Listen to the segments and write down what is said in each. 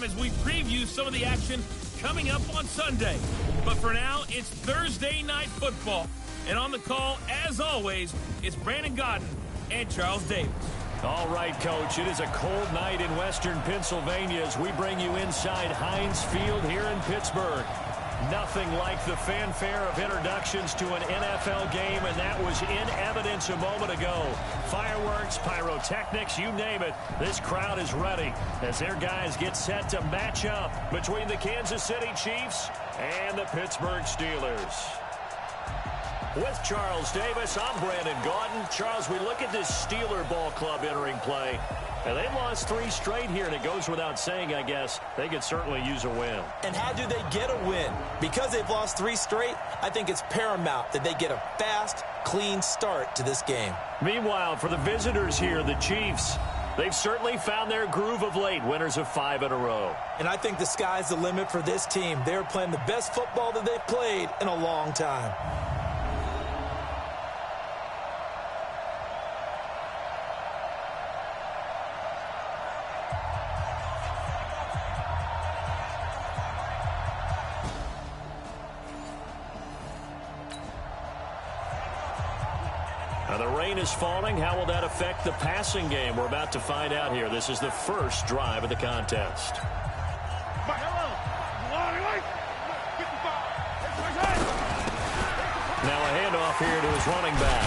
time as we preview some of the action coming up on Sunday. But for now, it's Thursday Night Football. And on the call, as always, it's Brandon Godden and Charles Davis. All right, Coach, it is a cold night in western Pennsylvania as we bring you inside Heinz Field here in Pittsburgh. Nothing like the fanfare of introductions to an NFL game, and that was in evidence a moment ago. Fireworks, pyrotechnics, you name it. This crowd is ready as their guys get set to match up between the Kansas City Chiefs and the Pittsburgh Steelers. With Charles Davis, I'm Brandon Gaudin. Charles, we look at this Steeler ball club entering play, and they've lost 3 straight here, and it goes without saying, I guess, they could certainly use a win. And how do they get a win? Because they've lost 3 straight, I think it's paramount that they get a fast, clean start to this game. Meanwhile, for the visitors here, the Chiefs, they've certainly found their groove of late, winners of 5 in a row. And I think the sky's the limit for this team. They're playing the best football that they've played in a long time. Now the rain is falling. How will that affect the passing game? We're about to find out here. This is the first drive of the contest. Now a handoff here to his running back.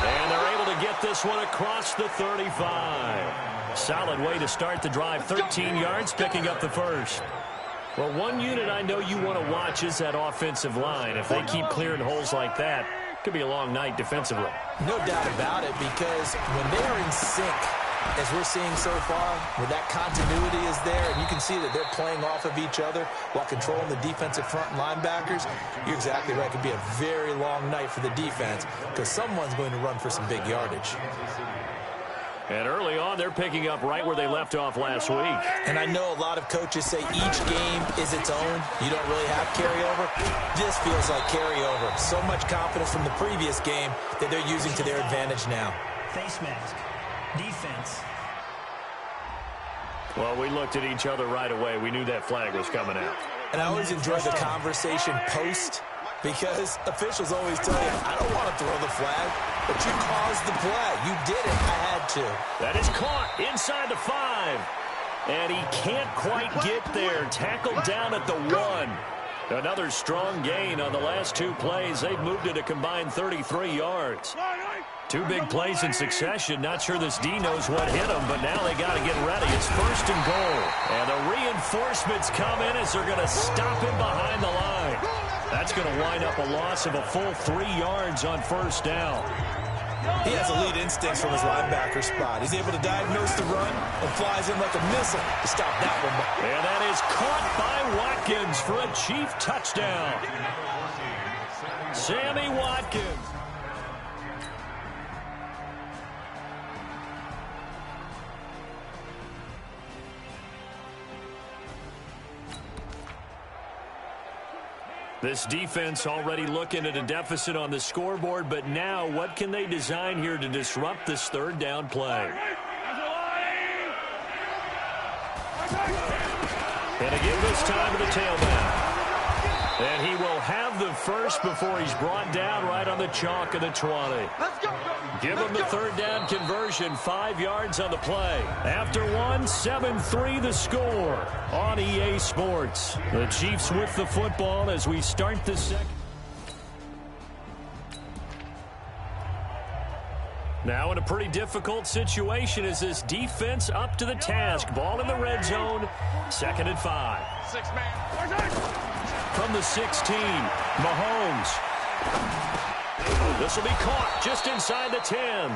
And they're able to get this one across the 35. Solid way to start the drive. 13 yards, picking up the first. Well, one unit I know you want to watch is that offensive line. If they keep clearing holes like that, it could be a long night defensively. No doubt about it, because when they are in sync, as we're seeing so far, where that continuity is there, and you can see that they're playing off of each other while controlling the defensive front linebackers, you're exactly right. It could be a very long night for the defense because someone's going to run for some big yardage. And early on, they're picking up right where they left off last week. And I know a lot of coaches say each game is its own. You don't really have carryover. This feels like carryover. So much confidence from the previous game that they're using to their advantage now. Face mask. Defense. Well, we looked at each other right away. We knew that flag was coming out. And I always enjoy the conversation post, because officials always tell you, I don't want to throw the flag, but you caused the play. You did it. I had to. That is caught inside the 5. And he can't quite get there. Tackled down at the 1. Another strong gain on the last 2 plays. They've moved it a combined 33 yards. 2 big plays in succession. Not sure this D knows what hit him, but now they got to get ready. It's 1st and goal. And the reinforcements come in as they're going to stop him behind the line. That's going to wind up a loss of a full 3 yards on 1st down. He has elite instincts from his linebacker spot. He's able to diagnose the run and flies in like a missile to stop that one. And that is caught by Watkins for a Chief touchdown. Sammy Watkins. This defense already looking at a deficit on the scoreboard, but now what can they design here to disrupt this 3rd down play? And again this time to the tailback. And he will have the first before he's brought down right on the chalk of the 20. Let's go. Give him the 3rd down conversion, 5 yards on the play. After 1, 7-3 the score on EA Sports. The Chiefs with the football as we start the second. Now in a pretty difficult situation as this defense up to the task. Ball in the red zone, 2nd and 5. 6-man. From the 16, Mahomes. This will be caught just inside the 10.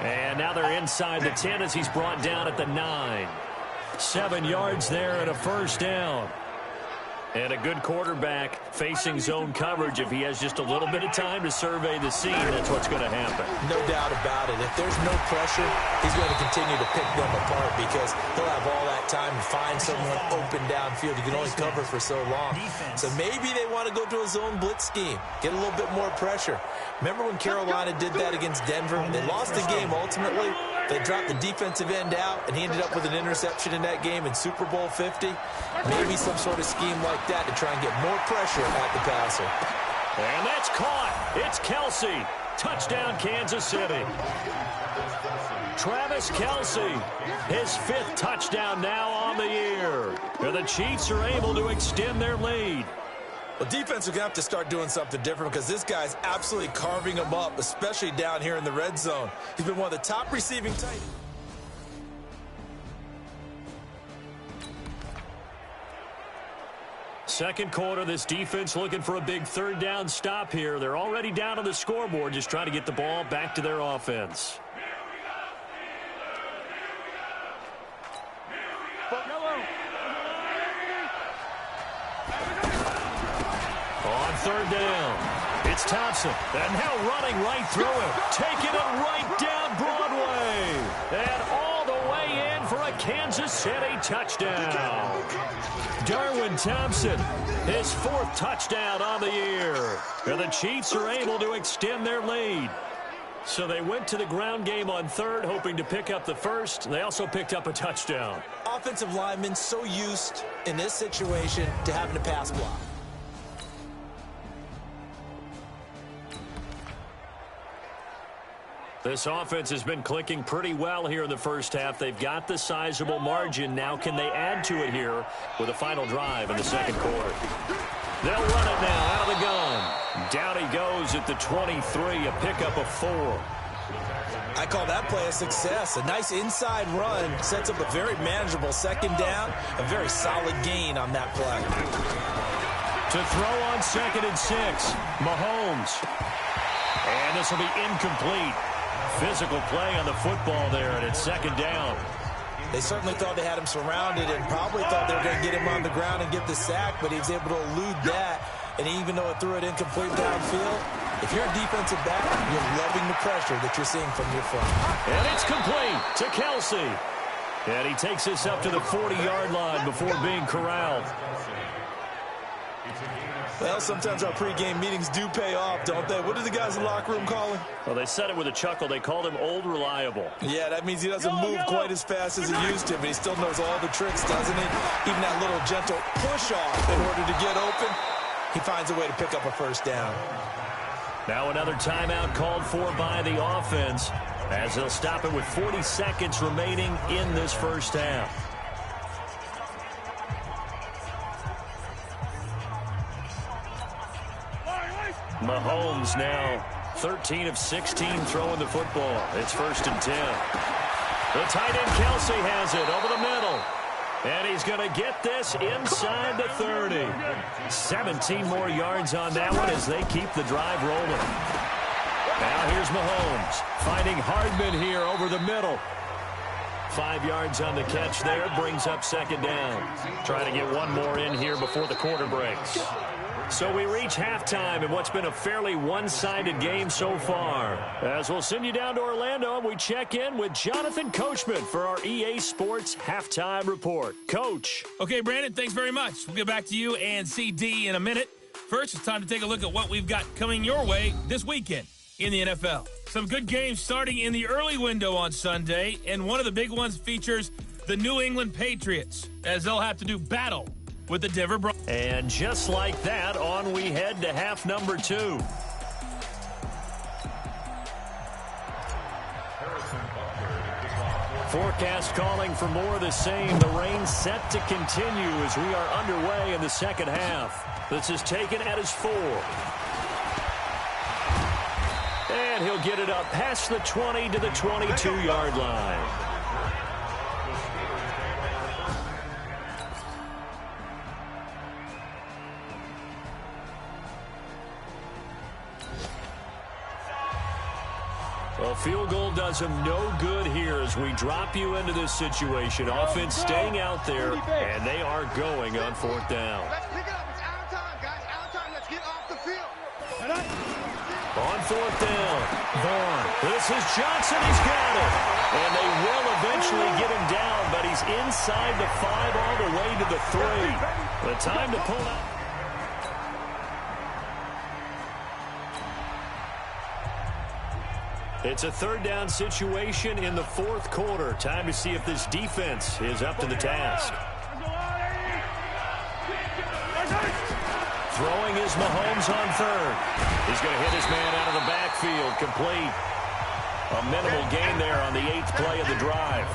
And now they're inside the 10 as he's brought down at the 9. 7 yards there and a 1st down. And a good quarterback facing zone coverage. If he has just a little bit of time to survey the scene, that's what's going to happen. No doubt about it. If there's no pressure, he's going to continue to pick them apart because he'll have all that time to find someone open downfield. You can only cover for so long. So maybe they want to go to a zone blitz scheme, get a little bit more pressure. Remember when Carolina did that against Denver? They lost the game ultimately, They dropped the defensive end out, and he ended up with an interception in that game in Super Bowl 50. Maybe some sort of scheme like that to try and get more pressure at the passer. And that's caught. It's Kelsey. Touchdown, Kansas City. Travis Kelsey, his 5th touchdown now on the year. And the Chiefs are able to extend their lead. Well, defense are going to have to start doing something different because this guy's absolutely carving them up, especially down here in the red zone. He's been one of the top receiving tight ends. Second quarter, this defense looking for a big 3rd down stop here. They're already down on the scoreboard, just trying to get the ball back to their offense. On 3rd down, it's Thompson, and now running right through him, taking it right down Broadway, and all the way in for a Kansas City touchdown. Darwin Thompson, his 4th touchdown on the year, and the Chiefs are able to extend their lead. So they went to the ground game on 3rd, hoping to pick up the 1st. They also picked up a touchdown. Offensive linemen so used in this situation to having to pass block. This offense has been clicking pretty well here in the first half. They've got the sizable margin. Now can they add to it here with a final drive in the second quarter? They'll run it now out of the gun. Down he goes at the 23, a pickup of 4. I call that play a success. A nice inside run sets up a very manageable 2nd down. A very solid gain on that play. To throw on 2nd and 6, Mahomes. And this will be incomplete. Physical play on the football there, and it's 2nd down. They certainly thought they had him surrounded and probably thought they were going to get him on the ground and get the sack, but he was able to elude that. And even though it threw it incomplete downfield, if you're a defensive back, you're loving the pressure that you're seeing from your front. And it's complete to Kelsey. And he takes this up to the 40-yard line before being corralled. Well, sometimes our pregame meetings do pay off, don't they? What did the guys in the locker room call him? Well, they said it with a chuckle. They called him Old Reliable. Yeah, that means he doesn't move quite as fast as he used to, but he still knows all the tricks, doesn't he? Even that little gentle push-off in order to get open, he finds a way to pick up a 1st down. Now another timeout called for by the offense as they'll stop it with 40 seconds remaining in this first half. Mahomes now 13 of 16 throwing the football. It's 1st and 10. The tight end Kelsey has it over the middle. And he's going to get this inside the 30. 17 more yards on that one as they keep the drive rolling. Now here's Mahomes finding Hardman here over the middle. 5 yards on the catch there, brings up 2nd down. Trying to get one more in here before the quarter breaks. So we reach halftime in what's been a fairly one-sided game so far. As we'll send you down to Orlando, and we check in with Jonathan Coachman for our EA Sports Halftime Report. Coach. Okay, Brandon, thanks very much. We'll get back to you and CD in a minute. First, it's time to take a look at what we've got coming your way this weekend in the NFL. Some good games starting in the early window on Sunday, and one of the big ones features the New England Patriots, as they'll have to do battle with the Denver Broncos. And just like that, on we head to half number 2. Forecast calling for more of the same. The rain set to continue as we are underway in the second half. This is taken at his 4. And he'll get it up past the 20 to the 22-yard line. A field goal does him no good here as we drop you into this situation. Offense staying out there, and they are going on 4th down. Let's pick it up. It's out of time, guys. Out of time. Let's get off the field. On 4th down, Vaughn. This is Johnson. He's got it. And they will eventually get him down, but he's inside the 5 all the way to the 3. The time to pull out. It's a third down situation in the fourth quarter. Time to see if this defense is up to the task. Throwing is Mahomes on third. He's going to hit his man out of the backfield. Complete. A minimal gain there on the 8th play of the drive.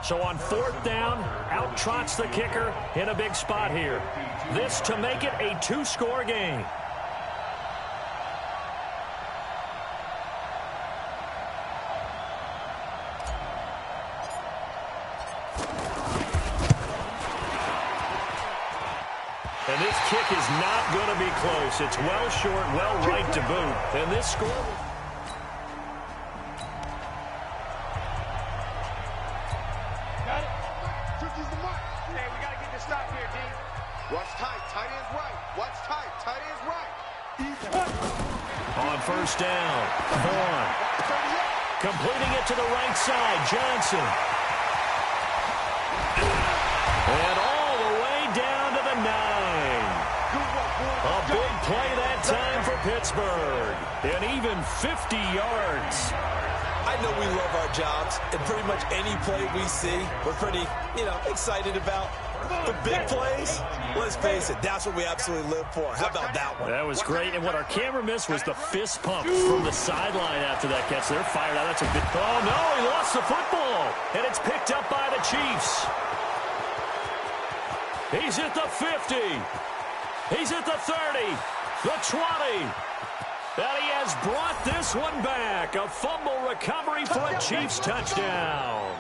So on 4th down, out trots the kicker in a big spot here. This to make it a 2-score game. And this kick is not going to be close. It's well short, well right to boot. And this score... Watch tight, tight end's right. Watch tight, tight end's right. On 1st down, Vaughn. Completing it to the right side, Johnson. And all the way down to the 9. A big play that time for Pittsburgh. And even 50 yards. I know we love our jobs, and pretty much any play we see, we're pretty, excited about. The big plays, let's face it, that's what we absolutely live for. How about that one? That was great, and what our camera missed was the fist pump from the sideline after that catch. They're fired out. That's a big... Oh, no, he lost the football, and it's picked up by the Chiefs. He's at the 50. He's at the 30, the 20. And he has brought this one back. A fumble recovery for a Chiefs touchdown.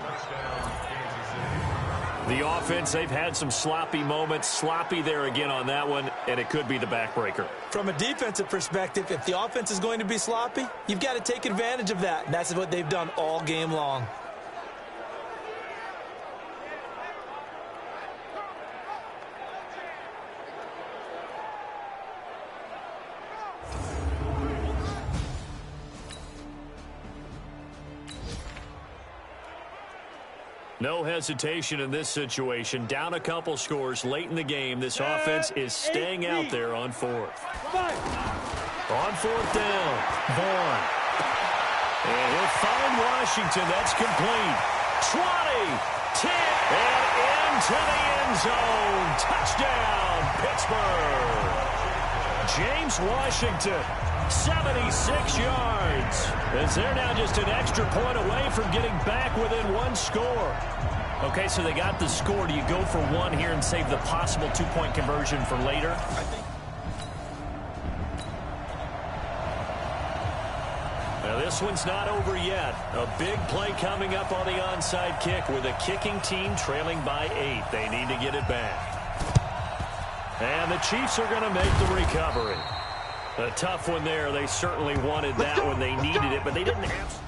The offense, they've had some sloppy moments. Sloppy there again on that one, and it could be the backbreaker. From a defensive perspective, if the offense is going to be sloppy, you've got to take advantage of that. And that's what they've done all game long. No hesitation in this situation. Down a couple scores late in the game. This offense is staying out there on 4th. On 4th down, Vaughn. And he'll find Washington. That's complete. 20, 10, and into the end zone. Touchdown, Pittsburgh. James Washington, 76 yards. As they're now just an extra point away from getting back within 1 score. Okay, so they got the score. Do you go for 1 here and save the possible 2-point conversion for later? Now, this one's not over yet. A big play coming up on the onside kick with a kicking team trailing by 8. They need to get it back. And the Chiefs are going to make the recovery. A tough one there. They certainly wanted that when they needed it, but they didn't have...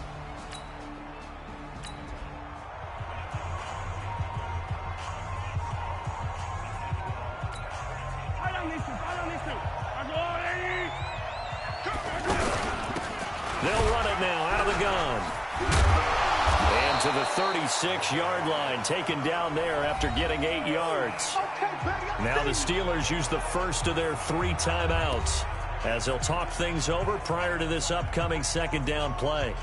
They'll run it now out of the gun. And to the 36-yard line, taken down there after getting 8 yards. Now the Steelers use the first of their 3 timeouts as they'll talk things over prior to this upcoming 2nd down play.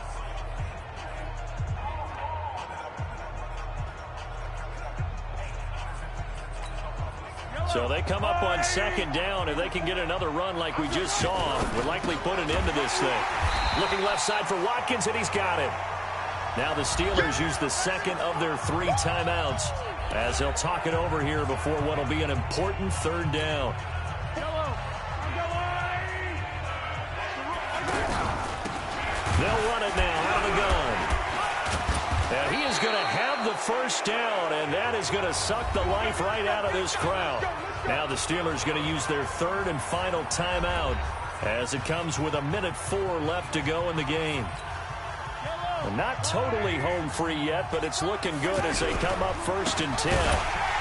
So they come up on 2nd down. If they can get another run like we just saw, would likely put an end to this thing. Looking left side for Watkins, and he's got it. Now the Steelers use the 2nd of their 3 timeouts as they'll talk it over here before what will be an important 3rd down. They'll run it now out of the gun. And he is going to have the 1st down, and that is going to suck the life right out of this crowd. Now the Steelers going to use their 3rd and final timeout as it comes with 1:04 left to go in the game. Well, not totally home free yet, but it's looking good as they come up 1st and 10.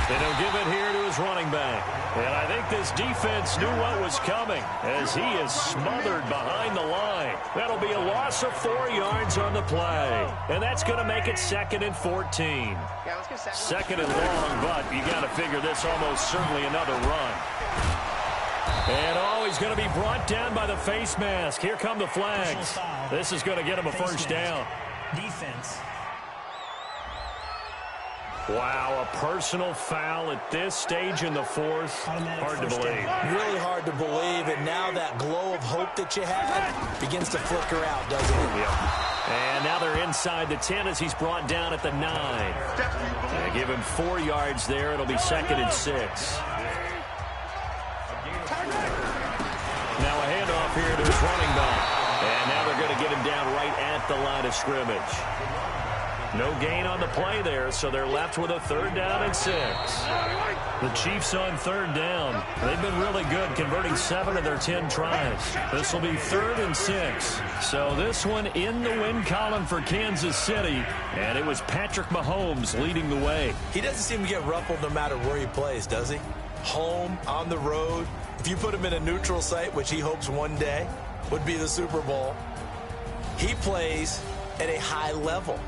And he'll give it here to his running back. And I think this defense knew what was coming as he is smothered behind the line. That'll be a loss of 4 yards on the play. And that's going to make it 2nd and 14. Second and long, but you got to figure this almost certainly another run. And he's going to be brought down by the face mask. Here come the flags. This is going to get him a first down. Defense. Wow, a personal foul at this stage in the fourth. Hard to believe. Really hard to believe, and now that glow of hope that you had begins to flicker out, doesn't it? Yep. And now they're inside the 10 as he's brought down at the 9. They give him 4 yards there. It'll be 2nd and 6. Now a handoff here to his running back. And now they're going to get him down right at the line of scrimmage. No gain on the play there, so they're left with a 3rd down and 6. The Chiefs on 3rd down. They've been really good, converting 7 of their 10 tries. This will be 3rd and 6. So this one in the win column for Kansas City, and it was Patrick Mahomes leading the way. He doesn't seem to get ruffled no matter where he plays, does he? Home, on the road. If you put him in a neutral site, which he hopes one day would be the Super Bowl, he plays at a high level.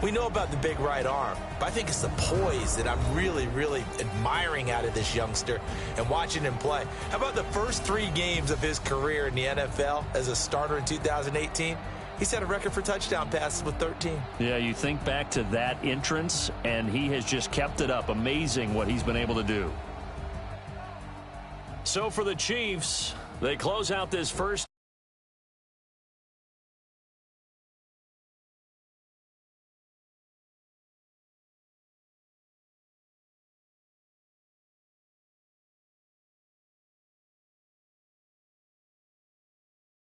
We know about the big right arm, but I think it's the poise that I'm really, really admiring out of this youngster and watching him play. How about the first 3 games of his career in the NFL as a starter in 2018? He set a record for touchdown passes with 13. Yeah, you think back to that entrance, and he has just kept it up. Amazing what he's been able to do. So for the Chiefs, they close out this first